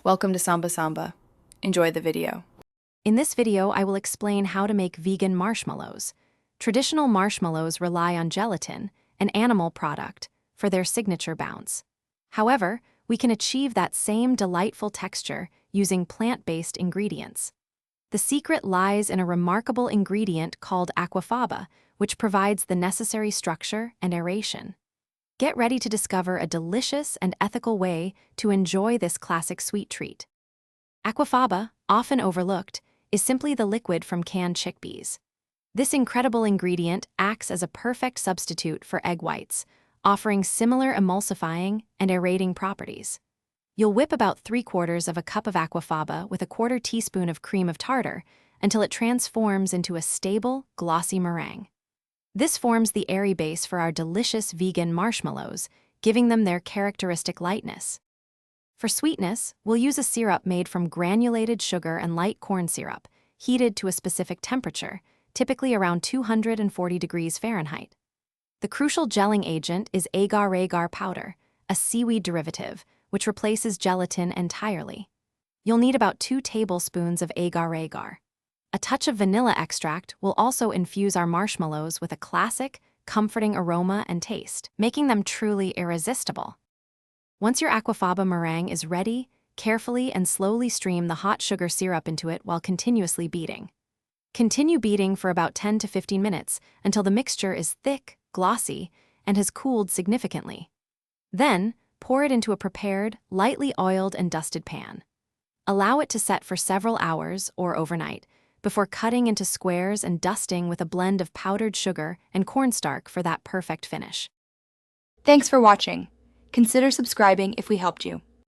Welcome to Samba Samba. Enjoy the video. In this video, I will explain how to make vegan marshmallows. Traditional marshmallows rely on gelatin, an animal product, for their signature bounce. However, we can achieve that same delightful texture using plant-based ingredients. The secret lies in a remarkable ingredient called aquafaba, which provides the necessary structure and aeration. Get ready to discover a delicious and ethical way to enjoy this classic sweet treat. Aquafaba, often overlooked, is simply the liquid from canned chickpeas. This incredible ingredient acts as a perfect substitute for egg whites, offering similar emulsifying and aerating properties. You'll whip about 3/4 of a cup of aquafaba with a 1/4 teaspoon of cream of tartar until it transforms into a stable, glossy meringue. This forms the airy base for our delicious vegan marshmallows, giving them their characteristic lightness. For sweetness, we'll use a syrup made from granulated sugar and light corn syrup, heated to a specific temperature, typically around 240 degrees Fahrenheit. The crucial gelling agent is agar-agar powder, a seaweed derivative, which replaces gelatin entirely. You'll need about 2 tablespoons of agar-agar. A touch of vanilla extract will also infuse our marshmallows with a classic, comforting aroma and taste, making them truly irresistible. Once your aquafaba meringue is ready, carefully and slowly stream the hot sugar syrup into it while continuously beating. Continue beating for about 10 to 15 minutes until the mixture is thick, glossy, and has cooled significantly. Then, pour it into a prepared, lightly oiled and dusted pan. Allow it to set for several hours or overnight, before cutting into squares and dusting with a blend of powdered sugar and cornstarch for that perfect finish. Thanks for watching. Consider subscribing if we helped you.